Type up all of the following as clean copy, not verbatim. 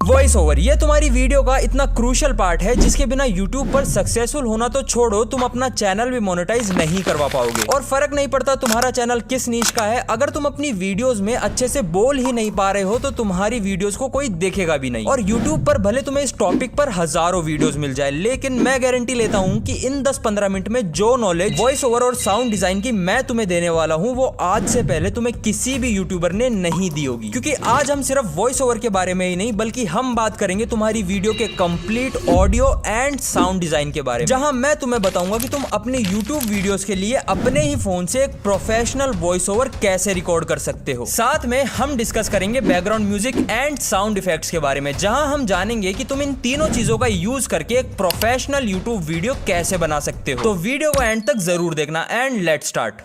Voice over ये तुम्हारी video का इतना क्रूशियल पार्ट है जिसके बिना यूट्यूब पर सक्सेसफुल होना तो छोड़ो, तुम अपना चैनल भी मोनेटाइज नहीं करवा पाओगे। और फर्क नहीं पड़ता तुम्हारा चैनल किस नीश का है, अगर तुम अपनी वीडियोस में अच्छे से बोल ही नहीं पा रहे हो तो तुम्हारी वीडियोस को कोई देखेगा भी नहीं। और यूट्यूब पर भले तुम्हें इस टॉपिक पर हजारों वीडियोस मिल जाए, लेकिन मैं गारंटी लेता हूँ कि इन 10-15 मिनट में जो नॉलेज वॉइस ओवर और साउंड डिजाइन की मैं तुम्हें देने वाला हूँ वो आज से पहले तुम्हें किसी भी यूट्यूबर ने नहीं दी होगी। क्योंकि आज हम सिर्फ वॉइस ओवर के बारे में ही नहीं बल्कि हम बात करेंगे तुम्हारी वीडियो के complete audio and sound design के बारे में, जहां मैं तुम्हें बताऊंगा कि तुम अपने यूट्यूब वीडियोस के लिए अपने ही फोन से एक प्रोफेशनल वॉइस ओवर कैसे रिकॉर्ड कर सकते हो। साथ में हम डिस्कस करेंगे background music and sound effects के बारे में, जहां हम जानेंगे कि तुम इन तीनों चीजों का यूज करके एक प्रोफेशनल यूट्यूब वीडियो कैसे बना सकते हो। तो वीडियो को एंड तक जरूर देखना एंड लेट्स स्टार्ट।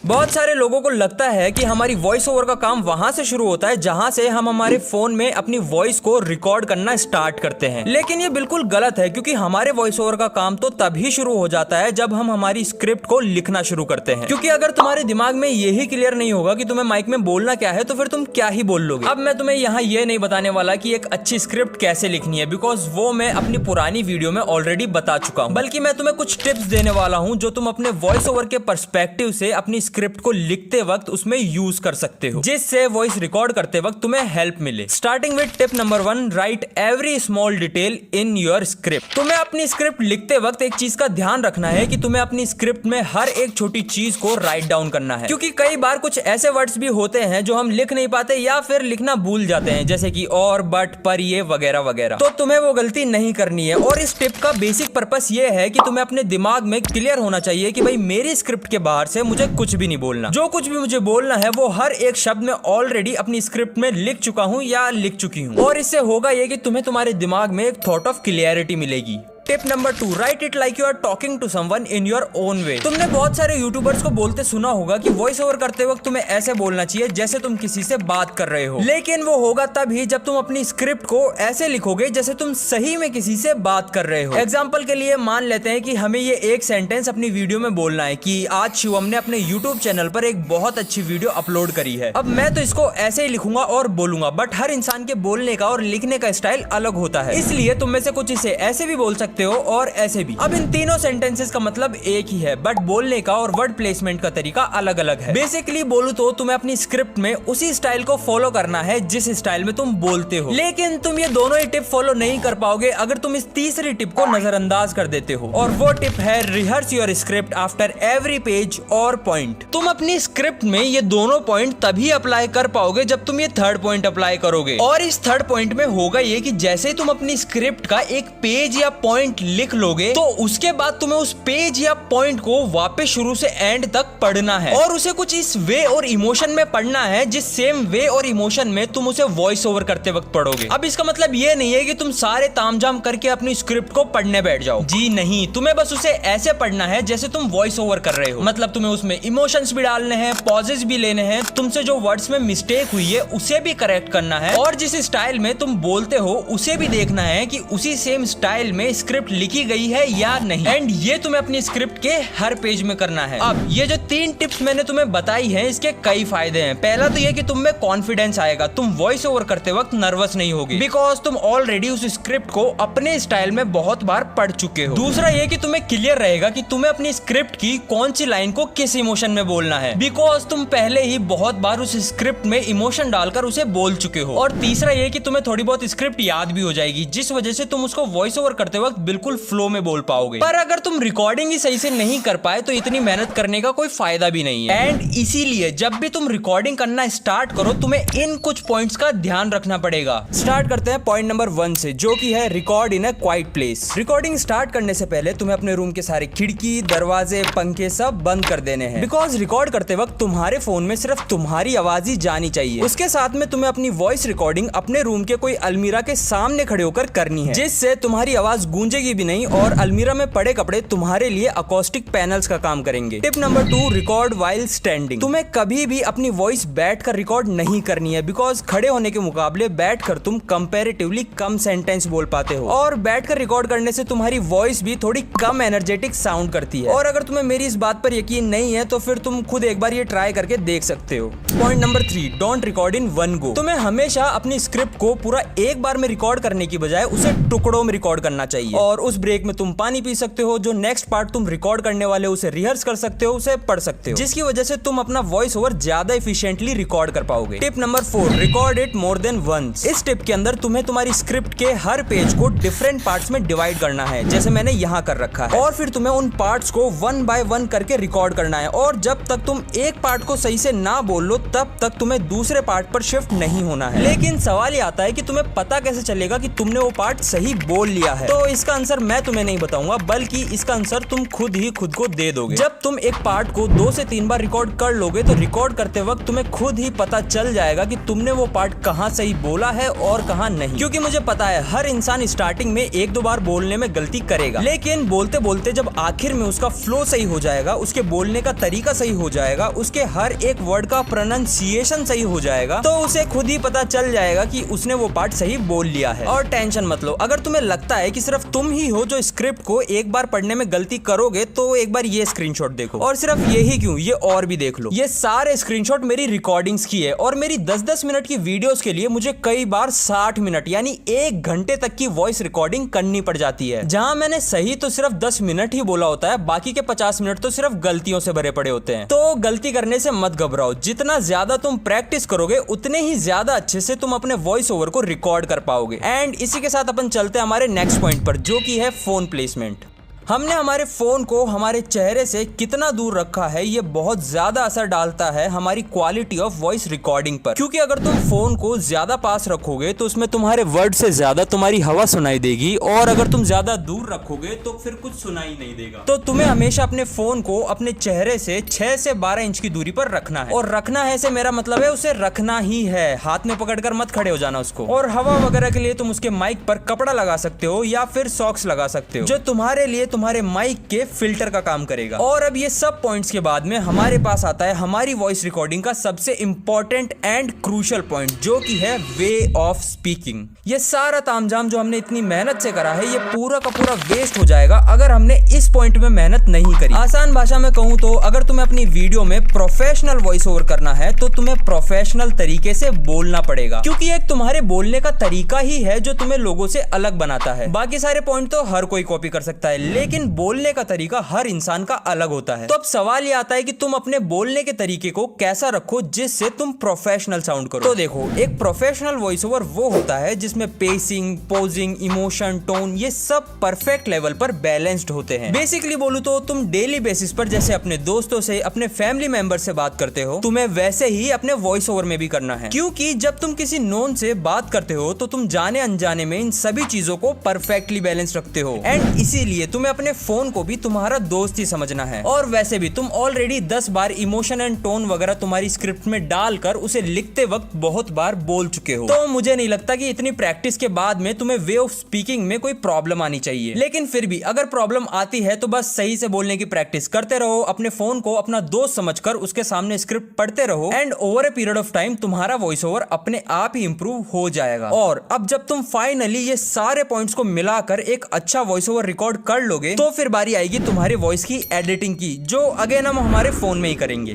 बहुत सारे लोगों को लगता है कि हमारी वॉइस ओवर का काम वहां से शुरू होता है जहां से हम हमारे फोन में अपनी वॉइस को रिकॉर्ड करना स्टार्ट करते हैं, लेकिन ये बिल्कुल गलत है। क्योंकि हमारे वॉइस ओवर का काम तो तभी शुरू हो जाता है जब हम हमारी स्क्रिप्ट को लिखना शुरू करते हैं। क्योंकि अगर तुम्हारे दिमाग में यही क्लियर नहीं होगा कि तुम्हें माइक में बोलना क्या है तो फिर तुम क्या ही बोल लोगे। अब मैं तुम्हें यहाँ ये नहीं बताने वाला कि एक अच्छी स्क्रिप्ट कैसे लिखनी है, बिकॉज वो मैं अपनी पुरानी वीडियो में ऑलरेडी बता चुका हूँ। बल्कि मैं तुम्हें कुछ टिप्स देने वाला हूँ जो तुम अपने वॉइस ओवर के पर्सपेक्टिव से अपनी स्क्रिप्ट को लिखते वक्त उसमें यूज कर सकते हो, जिससे वॉइस रिकॉर्ड करते वक्त तुम्हें हेल्प मिले। Starting with tip number 1, right every small detail in your script. तुम्हें अपनी स्क्रिप्ट लिखते वक्त एक चीज का ध्यान रखना है कि तुम्हें अपनी स्क्रिप्ट में हर एक छोटी चीज को राइट डाउन करना है। क्योंकि कई बार कुछ ऐसे वर्ड्स भी होते हैं जो हम लिख नहीं पाते या फिर लिखना भूल जाते हैं, जैसे कि और, बट, पर, ये वगैरह वगैरह। तो तुम्हें वो गलती नहीं करनी है। और इस टिप का बेसिक पर्पस ये है कि तुम्हें अपने दिमाग में क्लियर होना चाहिए कि भाई मेरी स्क्रिप्ट के बाहर से मुझे कुछ भी नहीं बोलना, जो कुछ भी मुझे बोलना है वो हर एक शब्द में ऑलरेडी अपनी स्क्रिप्ट में लिख चुका हूं या लिख चुकी हूं। और इससे होगा ये कि तुम्हें तुम्हारे दिमाग में एक थॉट ऑफ क्लियरिटी मिलेगी। Tip number 2, write it like you are talking to someone in your own way. तुमने बहुत सारे यूट्यूबर्स को बोलते सुना होगा कि वॉइस ओवर करते वक्त तुम्हें ऐसे बोलना चाहिए जैसे तुम किसी से बात कर रहे हो, लेकिन वो होगा तभी जब तुम अपनी स्क्रिप्ट को ऐसे लिखोगे जैसे तुम सही में किसी से बात कर रहे हो। एग्जाम्पल के लिए मान लेते हैं कि हमें ये एक सेंटेंस अपनी वीडियो में बोलना है कि आज शिवम ने अपने यूट्यूब चैनल पर एक बहुत अच्छी वीडियो अपलोड करी है। अब मैं तो इसको ऐसे ही लिखूंगा और बोलूंगा, बट हर इंसान के बोलने का और लिखने का स्टाइल अलग होता है, इसलिए तुम में से कुछ इसे ऐसे भी बोल सकते हो और ऐसे भी। अब इन तीनों सेंटेंसेस का मतलब एक ही है, बट बोलने का और वर्ड प्लेसमेंट का तरीका अलग अलग है। बेसिकली बोलूं तो तुम्हें अपनी स्क्रिप्ट में उसी स्टाइल को फॉलो करना है जिस स्टाइल में तुम बोलते हो, लेकिन तुम ये दोनों ही टिप फॉलो नहीं कर पाओगे अगर तुम इस तीसरी टिप को नजरअंदाज कर देते हो। और वो टिप है rehearse your script after every page और पॉइंट। तुम अपनी स्क्रिप्ट में ये दोनों पॉइंट तभी अप्लाई कर पाओगे जब तुम ये थर्ड पॉइंट अप्लाई करोगे। और इस थर्ड पॉइंट में होगा ये कि जैसे ही तुम अपनी स्क्रिप्ट का एक पेज या पॉइंट लिख लोगे तो उसके बाद तुम्हें उस पेज या पॉइंट को वापस शुरू से एंड तक पढ़ना है और उसे कुछ इस वे और इमोशन में पढ़ना है जिस सेम वे और इमोशन में तुम उसे वॉइस ओवर करते वक्त पढ़ोगे। अब इसका मतलब ये नहीं है कि तुम सारे तामझाम करके अपनी स्क्रिप्ट को पढ़ने बैठ जाओ, जी नहीं। तुम्हें बस उसे ऐसे पढ़ना है जैसे तुम वॉइस ओवर कर रहे हो। मतलब तुम्हें उसमें इमोशंस भी डालने हैं, पॉजेस भी लेने हैं, तुमसे जो वर्ड्स में मिस्टेक हुई है उसे भी करेक्ट करना है, और जिस स्टाइल में तुम बोलते हो उसे भी देखना है कि उसी सेम स्टाइल में स्क्रिप्ट लिखी गई है या नहीं। एंड ये तुम्हें अपनी स्क्रिप्ट के हर पेज में करना है। अब ये जो 3 टिप्स मैंने तुम्हें बताई हैं इसके कई फायदे हैं। पहला तो ये कि तुम में कॉन्फिडेंस आएगा, तुम वॉइस ओवर करते वक्त नर्वस नहीं होगे बिकॉज तुम ऑलरेडी उस स्क्रिप्ट को अपने स्टाइल में बहुत बार पढ़ चुके हो। दूसरा ये कि तुम्हें क्लियर रहेगा कि तुम्हें अपनी स्क्रिप्ट की कौन सी लाइन को किस इमोशन में बोलना है, बिकॉज तुम पहले ही बहुत बार उस स्क्रिप्ट में इमोशन डालकर उसे बोल चुके हो। और तीसरा ये कि तुम्हें थोड़ी बहुत स्क्रिप्ट याद भी हो जाएगी जिस वजह से तुम उसको वॉइस ओवर करते वक्त बिल्कुल फ्लो में बोल पाओगे। पर अगर तुम रिकॉर्डिंग ही सही से नहीं कर पाए तो इतनी मेहनत करने का कोई फायदा भी नहीं है। एंड इसीलिए जब भी तुम रिकॉर्डिंग करना स्टार्ट करो तुम्हें इन कुछ पॉइंट्स का ध्यान रखना पड़ेगा। स्टार्ट करते हैं पॉइंट नंबर 1 से, जो कि है record in a quite place. Recording start करने से पहले तुम्हें अपने रूम के सारे खिड़की, दरवाजे, पंखे सब बंद कर देने हैं, बिकॉज रिकॉर्ड करते वक्त तुम्हारे फोन में सिर्फ तुम्हारी आवाज ही जानी चाहिए। उसके साथ में तुम्हें अपनी वॉइस रिकॉर्डिंग अपने रूम के कोई अलमीरा के सामने खड़े होकर करनी है, जिससे तुम्हारी आवाज गूंजे सूजेगी भी नहीं और अलमीरा में पड़े कपड़े तुम्हारे लिए अकॉस्टिक पैनल्स का काम करेंगे। Tip number 2, record while standing. तुम्हें कभी भी अपनी वॉइस बैठकर रिकॉर्ड नहीं करनी है, बिकॉज खड़े होने के मुकाबले बैठकर तुम कंपैरेटिवली कम सेंटेंस बोल पाते हो और बैठकर रिकॉर्ड करने से तुम्हारी वॉइस भी थोड़ी कम एनर्जेटिक साउंड करती है। और अगर तुम्हें मेरी इस बात पर यकीन नहीं है तो फिर तुम खुद एक बार ये ट्राई करके देख सकते हो। Point number 3, don't record in one go. तुम्हें हमेशा अपनी स्क्रिप्ट को पूरा एक बार में रिकॉर्ड करने की बजाय उसे टुकड़ों में रिकॉर्ड करना चाहिए और उस ब्रेक में तुम पानी पी सकते हो। जो नेक्स्ट पार्ट तुम रिकॉर्ड करने वाले उसे रिहर्स कर सकते हो, उसे पढ़ सकते हो, जिसकी वजह से तुम अपना वॉइस ओवर ज्यादा एफिशिएंटली रिकॉर्ड कर पाओगे। Tip number 4, record it more than once. इस टिप के अंदर तुम्हें तुम्हारी स्क्रिप्ट के हर पेज को डिफरेंट पार्ट्स में डिवाइड करना है, जैसे मैंने यहाँ कर रखा है, और फिर तुम्हें उन पार्ट्स को 1 बाय 1 करके रिकॉर्ड करना है। और जब तक तुम एक पार्ट को सही से ना बोल लो तब तक तुम्हें दूसरे पार्ट पर शिफ्ट नहीं होना है। लेकिन सवाल ये आता है कि तुम्हें पता कैसे चलेगा कि तुमने वो पार्ट सही बोल लिया है? तो इसका आंसर मैं तुम्हें नहीं बताऊंगा, बल्कि इसका आंसर तुम खुद ही खुद को दे दोगे। जब तुम एक पार्ट को 2 से 3 बार रिकॉर्ड कर लोगे तो रिकॉर्ड करते वक्त तुम्हें खुद ही पता चल जाएगा कि तुमने वो पार्ट कहाँ सही बोला है और कहाँ नहीं। क्योंकि मुझे पता है हर इंसान स्टार्टिंग में 1-2 बार बोलने में गलती करेगा, लेकिन बोलते बोलते जब आखिर में उसका फ्लो सही हो जाएगा, उसके बोलने का तरीका सही हो जाएगा, उसके हर एक वर्ड का प्रोनाउंसिएशन सही हो जाएगा, तो उसे खुद ही पता चल जाएगा कि उसने वो पार्ट सही बोल लिया है। और टेंशन मत लो, अगर तुम्हें लगता है कि सिर्फ तुम ही हो जो स्क्रिप्ट को एक बार पढ़ने में गलती करोगे तो एक बार ये स्क्रीनशॉट देखो। और सिर्फ यही क्यों, ये और भी देख लो। ये सारे स्क्रीनशॉट मेरी रिकॉर्डिंग्स की है और मेरी 10-10 मिनट की वीडियोस के लिए मुझे कई बार 60 मिनट यानी 1 घंटे तक की वॉइस रिकॉर्डिंग करनी पड़ जाती है, जहां मैंने सही तो सिर्फ 10 मिनट ही बोला होता है, बाकी के 50 मिनट तो सिर्फ गलतियों से भरे पड़े होते हैं। तो गलती करने से मत घबराओ, जितना ज्यादा तुम प्रैक्टिस करोगे उतने ही ज्यादा अच्छे से तुम अपने वॉइस ओवर को रिकॉर्ड कर पाओगे। एंड इसी के साथ अपन चलते हैं हमारे नेक्स्ट पॉइंट पर, जो कि है फोन प्लेसमेंट। हमने हमारे फोन को हमारे चेहरे से कितना दूर रखा है ये बहुत ज्यादा असर डालता है हमारी क्वालिटी ऑफ वॉइस रिकॉर्डिंग पर। क्योंकि अगर तुम फोन को ज्यादा पास रखोगे तो उसमें तुम्हारे वर्ड से ज्यादा तुम्हारी हवा सुनाई देगी, और अगर तुम ज्यादा दूर रखोगे तो फिर कुछ सुनाई नहीं देगा। तो तुम्हें हमेशा अपने फोन को अपने चेहरे से 6 से 12 इंच की दूरी पर रखना है। और रखना है से मेरा मतलब है उसे रखना ही है, हाथ में पकड़कर मत खड़े हो जाना उसको। और हवा वगैरह के लिए तुम उसके माइक पर कपड़ा लगा सकते हो या फिर सॉक्स लगा सकते हो, जो तुम्हारे लिए तुम्हारे माइक के फिल्टर का काम करेगा। और अब ये सब पॉइंट्स के बाद में हमारे पास आता है हमारी वॉइस रिकॉर्डिंग का सबसे इंपॉर्टेंट एंड क्रूशियल पॉइंट, जो कि है वे ऑफ स्पीकिंग। ये सारा तामझाम जो हमने इतनी मेहनत से करा है ये पूरा का पूरा वेस्ट हो जाएगा अगर हमने इस पॉइंट में मेहनत नहीं करी। आसान भाषा में कहूं तो अगर तुम्हें अपनी वीडियो में प्रोफेशनल वॉइस ओवर करना है तो तुम्हें प्रोफेशनल तरीके से बोलना पड़ेगा, क्योंकि एक तुम्हारे बोलने का तरीका ही है जो तुम्हें लोगों से अलग बनाता है। बाकी सारे पॉइंट तो हर कोई कॉपी कर सकता है, लेकिन बोलने का तरीका हर इंसान का अलग होता है। तो अब सवाल ये आता है कि तुम अपने बोलने के तरीके को कैसा रखो जिससे तुम प्रोफेशनल साउंड करो। तो देखो, एक प्रोफेशनल वॉइस ओवर वो होता है जिसमें पेसिंग, पोजिंग, इमोशन, टोन ये सब परफेक्ट लेवल पर बैलेंस्ड होते हैं। बेसिकली बोलूं तो तुम डेली बेसिस पर जैसे अपने दोस्तों से, अपने फैमिली मेंबर से बात करते हो, तुम्हें वैसे ही अपने वॉइस ओवर में भी करना है। क्योंकि जब तुम किसी नोन से बात करते हो तो तुम जाने अनजाने में इन सभी चीजों को परफेक्टली बैलेंस रखते हो, एंड इसीलिए तुम्हें अपने फोन को भी तुम्हारा दोस्त ही समझना है। और वैसे भी तुम already 10 bar emotion and tone वगैरह तुम्हारी स्क्रिप्ट में डालकर उसे लिखते वक्त बहुत बार बोल चुके हो, तो मुझे नहीं लगता कि इतनी प्रैक्टिस के बाद में तुम्हें वे ऑफ स्पीकिंग में कोई प्रॉब्लम आनी चाहिए। लेकिन फिर भी अगर प्रॉब्लम आती है तो बस सही से बोलने की प्रैक्टिस करते रहो, अपने फोन को अपना दोस्त समझकर उसके सामने स्क्रिप्ट पढ़ते रहो, and over a period of time तुम्हारा वॉइस ओवर अपने आप ही इंप्रूव हो जाएगा। और अब जब तुम फाइनली ये सारे पॉइंट्स को मिलाकर एक अच्छा वॉइस ओवर रिकॉर्ड कर लोगे तो फिर बारी आएगी तुम्हारे वॉइस की एडिटिंग की, जो अगेन हम हमारे फोन में ही करेंगे।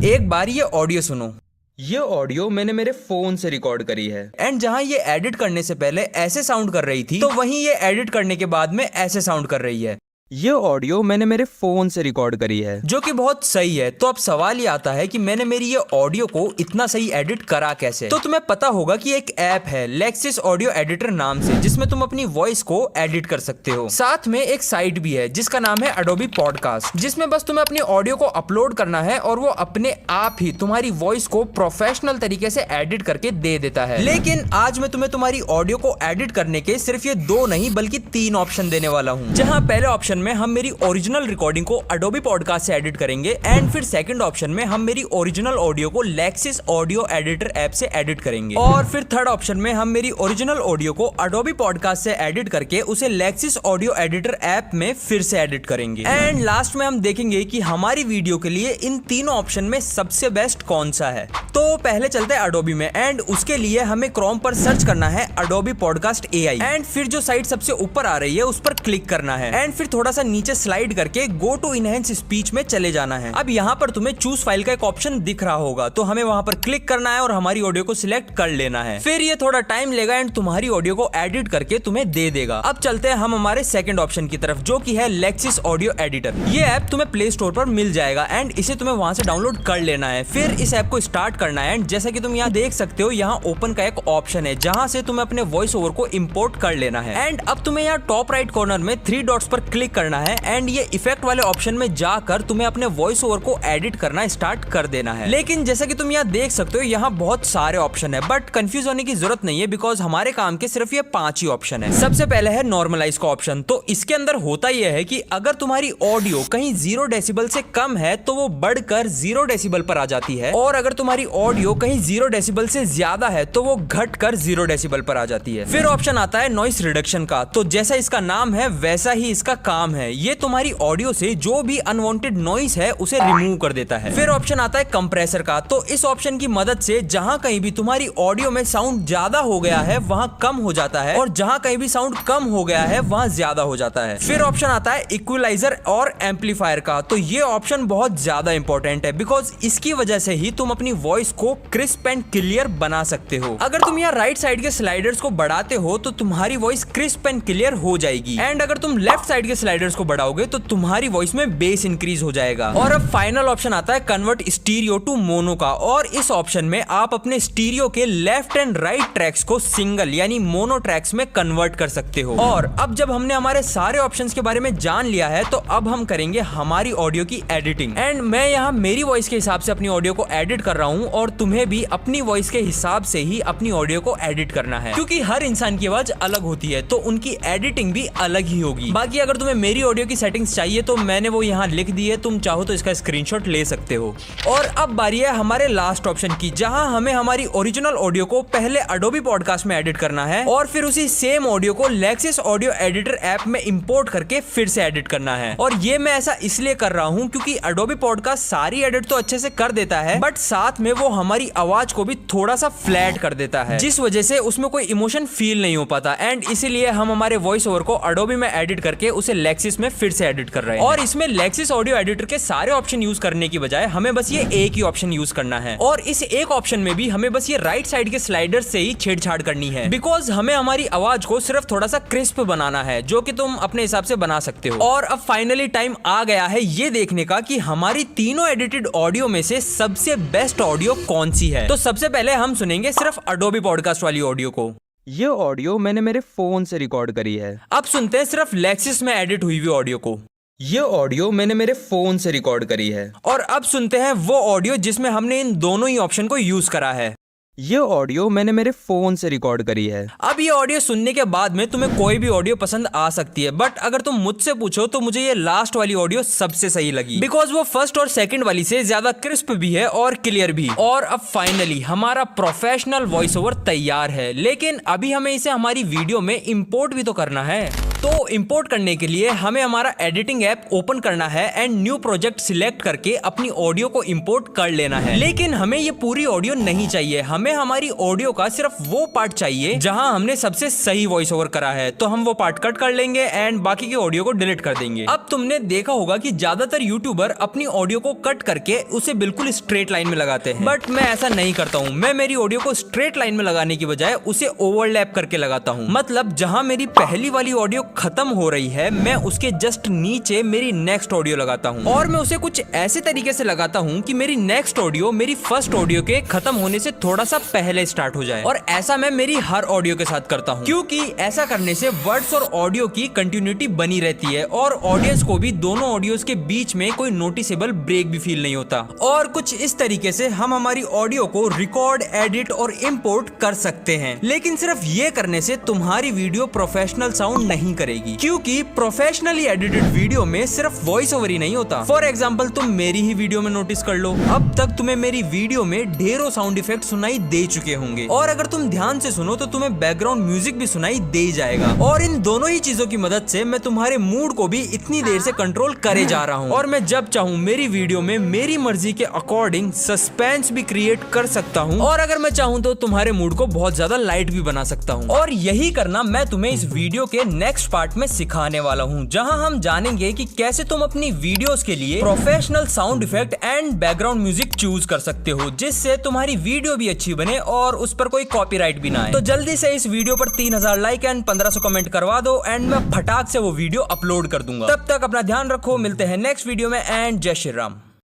एक बार ये ऑडियो सुनो। ये ऑडियो मैंने मेरे फोन से रिकॉर्ड करी है, एंड जहां ये एडिट करने से पहले ऐसे साउंड कर रही थी तो वहीं ये एडिट करने के बाद में ऐसे साउंड कर रही है। ये ऑडियो मैंने मेरे फोन से रिकॉर्ड करी है, जो कि बहुत सही है। तो अब सवाल ये आता है कि मैंने मेरी ये ऑडियो को इतना सही एडिट करा कैसे? तो तुम्हें पता होगा कि एक ऐप है लेक्सिस ऑडियो एडिटर नाम से, जिसमें तुम अपनी वॉइस को एडिट कर सकते हो। साथ में एक साइट भी है जिसका नाम है एडोबी पॉडकास्ट, जिसमें बस तुम्हें अपनी ऑडियो को अपलोड करना है और वो अपने आप ही तुम्हारी वॉइस को प्रोफेशनल तरीके से एडिट करके दे देता है। लेकिन आज मैं तुम्हें तुम्हारी ऑडियो को एडिट करने के सिर्फ ये 2 नहीं बल्कि 3 ऑप्शन देने वाला हूँ। जहाँ पहले ऑप्शन में हम मेरी ओरिजिनल रिकॉर्डिंग को अडोबी पॉडकास्ट से एडिट करेंगे एंड फिर सेकंड ऑप्शन में हम मेरी ओरिजिनल ऑडियो को लेक्सिस ऑडियो एडिटर ऐप से एडिट करेंगे और फिर थर्ड ऑप्शन में हम मेरी ओरिजिनल ऑडियो को अडोबी पॉडकास्ट से एडिट करके उसे लेक्सिस ऑडियो एडिटर ऐप में फिर से एडिट करेंगे एंड लास्ट में हम देखेंगे कि हमारी वीडियो के लिए इन तीनों ऑप्शन में सबसे बेस्ट कौन सा है। तो पहले चलते हैं अडोबी में एंड उसके लिए हमें क्रोम पर सर्च करना है अडोबी पॉडकास्ट एआई एंड फिर जो साइट सबसे ऊपर आ रही है उस पर क्लिक करना है एंड फिर थोड़ा सा नीचे स्लाइड करके गो टू इनहेंस स्पीच में चले जाना है। अब यहाँ पर तुम्हें चूज फाइल का एक ऑप्शन दिख रहा होगा तो हमें वहां पर क्लिक करना है और हमारी ऑडियो को सिलेक्ट कर लेना है। फिर ये थोड़ा टाइम लेगा एंड तुम्हारी ऑडियो को एडिट करके तुम्हें दे देगा। अब चलते हैं हम हमारे सेकंड ऑप्शन की तरफ जो कि है लेक्सिस ऑडियो एडिटर। ये ऐप तुम्हें प्ले स्टोर पर मिल जाएगा एंड इसे तुम्हें वहां से डाउनलोड कर लेना है। फिर इस ऐप को स्टार्ट करना है एंड जैसा कि तुम यहाँ देख सकते हो यहाँ ओपन का एक ऑप्शन है जहां से तुम्हें अपने वॉइस ओवर को इंपोर्ट कर लेना है एंड अब तुम्हें यहाँ टॉप राइट कॉर्नर में 3 डॉट्स पर क्लिक करना है एंड ये इफेक्ट वाले ऑप्शन में जाकर तुम्हें अपने वॉइस ओवर को एडिट करना स्टार्ट कर देना है। लेकिन जैसा कि तुम यहाँ देख सकते हो यहाँ बहुत सारे ऑप्शन है बट कंफ्यूज होने की जरूरत नहीं है बिकॉज हमारे काम के सिर्फ ये 5 ही ऑप्शन है। सबसे पहले है नॉर्मलाइज का ऑप्शन। तो इसके अंदर होता यह है कि अगर तुम्हारी ऑडियो कहीं 0 डेसिबल से कम है तो वो बढ़कर 0 डेसिबल पर आ जाती है और अगर तुम्हारी ऑडियो कहीं 0 डेसिबल से ज्यादा है तो वो घटकर 0 डेसिबल पर आ जाती है। फिर ऑप्शन आता है नॉइस रिडक्शन का। तो जैसा इसका नाम है वैसा ही इसका काम है, ये तुम्हारी ऑडियो से जो भी अनवांटेड नॉइस है उसे रिमूव कर देता है। फिर ऑप्शन आता है कंप्रेसर का। तो इस ऑप्शन की मदद से जहां कहीं भी तुम्हारी ऑडियो में साउंड ज्यादा हो गया है वहां कम हो जाता है और जहां कहीं भी साउंड कम हो गया है वहां ज्यादा हो जाता है। फिर ऑप्शन आता है इक्वलाइजर और एम्पलीफायर का। तो ये ऑप्शन बहुत ज्यादा इंपॉर्टेंट है बिकॉज इसकी वजह से ही तुम अपनी वॉइस को क्रिस्प एंड क्लियर बना सकते हो। अगर तुम यहाँ राइट साइड के स्लाइडर्स को बढ़ाते हो तो तुम्हारी वॉइस क्रिस्प एंड क्लियर हो जाएगी एंड अगर तुम लेफ्ट साइड के स्लाइडर्स को बढ़ाओगे तो तुम्हारी वॉइस में बेस इंक्रीज हो जाएगा। और अब फाइनल ऑप्शन आता है कन्वर्ट स्टीरियो टू मोनो का और इस ऑप्शन में आप अपने स्टीरियो के लेफ्ट एंड राइट ट्रैक्स को सिंगल यानी मोनो ट्रैक्स में कन्वर्ट कर सकते हो। और अब जब हमने हमारे सारे ऑप्शंस के बारे में जान लिया है तो अब हम करेंगे हमारी ऑडियो की एडिटिंग एंड मैं यहाँ मेरी वॉइस के हिसाब से अपनी ऑडियो को एडिट कर रहा हूँ और तुम्हें भी अपनी वॉइस के हिसाब से ही अपनी ऑडियो को एडिट करना है क्योंकि हर इंसान की आवाज अलग होती है तो उनकी एडिटिंग भी अलग ही होगी। बाकी अगर तुम्हें मेरी ऑडियो की सेटिंग्स चाहिए तो मैंने वो यहाँ लिख दी है, तुम चाहो तो इसका स्क्रीनशॉट ले सकते हो। और अब बारी है हमारे लास्ट ऑप्शन की जहां हमें हमारी ओरिजिनल ऑडियो को पहले अडोबी पॉडकास्ट में एडिट करना है और फिर उसी सेम ऑडियो को लेक्सिस ऑडियो एडिटर ऐप में इंपोर्ट करके फिर से एडिट करना है। और ये मैं ऐसा इसलिए कर रहा हूँ क्योंकि अडोबी पॉडकास्ट सारी एडिट तो अच्छे से कर देता है बट साथ में वो हमारी आवाज को भी थोड़ा सा फ्लैट कर देता है जिस वजह से उसमें कोई इमोशन फील नहीं हो पाता एंड इसीलिए हम हमारे वॉइस ओवर को अडोबी में एडिट करके उसे लेक्सिस में फिर से एडिट कर रहे हैं। और इसमें लेक्सिस ऑडियो एडिटर के सारे ऑप्शन यूज करने की बजाय हमें बस ये एक ही ऑप्शन यूज करना है और इस एक ऑप्शन में भी हमें बस ये राइट साइड के स्लाइडर से ही छेड़छाड़ करनी है बिकॉज हमें हमारी आवाज को सिर्फ थोड़ा सा क्रिस्प बनाना है जो कि तुम अपने हिसाब से बना सकते हो। और अब फाइनली टाइम आ गया है ये देखने का कि हमारी तीनों एडिटेड ऑडियो में से सबसे बेस्ट ऑडियो कौन सी है। तो सबसे पहले हम सुनेंगे सिर्फ अडोबी पॉडकास्ट वाली ऑडियो को। ये ऑडियो मैंने मेरे फोन से रिकॉर्ड करी है। अब सुनते हैं सिर्फ लेक्सिस में एडिट हुई हुई ऑडियो को। ये ऑडियो मैंने मेरे फोन से रिकॉर्ड करी है। और अब सुनते हैं वो ऑडियो जिसमें हमने इन दोनों ही ऑप्शन को यूज करा है। ये ऑडियो मैंने मेरे फोन से रिकॉर्ड करी है। अब ये ऑडियो सुनने के बाद में तुम्हें कोई भी ऑडियो पसंद आ सकती है बट अगर तुम मुझसे पूछो तो मुझे ये लास्ट वाली ऑडियो सबसे सही लगी बिकॉज वो फर्स्ट और सेकंड वाली से ज्यादा क्रिस्प भी है और क्लियर भी। और अब फाइनली हमारा प्रोफेशनल वॉइस ओवर तैयार है लेकिन अभी हमें इसे हमारी वीडियो में इंपोर्ट भी तो करना है। तो इंपोर्ट करने के लिए हमें हमारा एडिटिंग ऐप ओपन करना है एंड न्यू प्रोजेक्ट सिलेक्ट करके अपनी ऑडियो को इंपोर्ट कर लेना है। लेकिन हमें ये पूरी ऑडियो नहीं चाहिए, हमें हमारी ऑडियो का सिर्फ वो पार्ट चाहिए जहां हमने सबसे सही वॉइस ओवर करा है। तो हम वो पार्ट कट कर लेंगे एंड बाकी की ऑडियो को डिलीट कर देंगे। अब तुमने देखा होगा कि ज्यादातर यूट्यूबर अपनी ऑडियो को कट करके उसे बिल्कुल स्ट्रेट लाइन में लगाते हैं बट मैं ऐसा नहीं करता हूँ। मैं मेरी ऑडियो को स्ट्रेट लाइन में लगाने की बजाय उसे ओवरलैप करके लगाता हूँ। मतलब जहां मेरी पहली वाली ऑडियो खत्म हो रही है मैं उसके जस्ट नीचे मेरी नेक्स्ट ऑडियो लगाता हूँ और मैं उसे कुछ ऐसे तरीके से लगाता हूँ कि मेरी नेक्स्ट ऑडियो मेरी फर्स्ट ऑडियो के खत्म होने से थोड़ा सा पहले स्टार्ट हो जाए। और ऐसा मैं मेरी हर ऑडियो के साथ करता हूँ क्योंकि ऐसा करने से वर्ड्स और ऑडियो की कंटिन्यूटी बनी रहती है और ऑडियंस को भी दोनों ऑडियोज के बीच में कोई नोटिसेबल ब्रेक भी फील नहीं होता। और कुछ इस तरीके से हम हमारी ऑडियो को रिकॉर्ड, एडिट और इम्पोर्ट कर सकते हैं। लेकिन सिर्फ ये करने से तुम्हारी वीडियो प्रोफेशनल साउंड नहीं करेगी, क्योंकि प्रोफेशनली एडिटेड वीडियो में सिर्फ वॉइस ओवर ही नहीं होता। फॉर एग्जाम्पल तुम मेरी ही वीडियो में नोटिस कर लो, अब तक तुम्हें मेरी वीडियो में ढेरों साउंड इफेक्ट सुनाई दे चुके होंगे, और अगर तुम ध्यान से सुनो तो तुम्हें बैकग्राउंड म्यूजिक भी सुनाई दे जाएगा। और इन दोनों ही चीजों की मदद से मैं तुम्हारे मूड को भी इतनी देर से कंट्रोल करे जा रहा हूँ, और मैं जब चाहूँ मेरी वीडियो में मेरी मर्जी के अकॉर्डिंग सस्पेंस भी क्रिएट कर सकता हूँ, और अगर मैं चाहूँ तो तुम्हारे मूड को बहुत ज्यादा लाइट भी बना सकता हूँ। और यही करना मैं तुम्हें इस वीडियो के नेक्स्ट पार्ट में सिखाने वाला हूँ, जहाँ हम जानेंगे कि कैसे तुम अपनी वीडियोस के लिए professional sound effect and background music choose कर सकते हो, जिससे तुम्हारी वीडियो भी अच्छी बने और उस पर कोई कॉपीराइट भी ना आए। तो जल्दी से इस वीडियो पर 3000 लाइक एंड 1500 कमेंट करवा दो, एंड मैं फटाक से वो वीडियो अपलोड कर दूंगा। तब तक अपना ध्यान रखो, मिलते हैं नेक्स्ट वीडियो में, एंड जय श्री राम।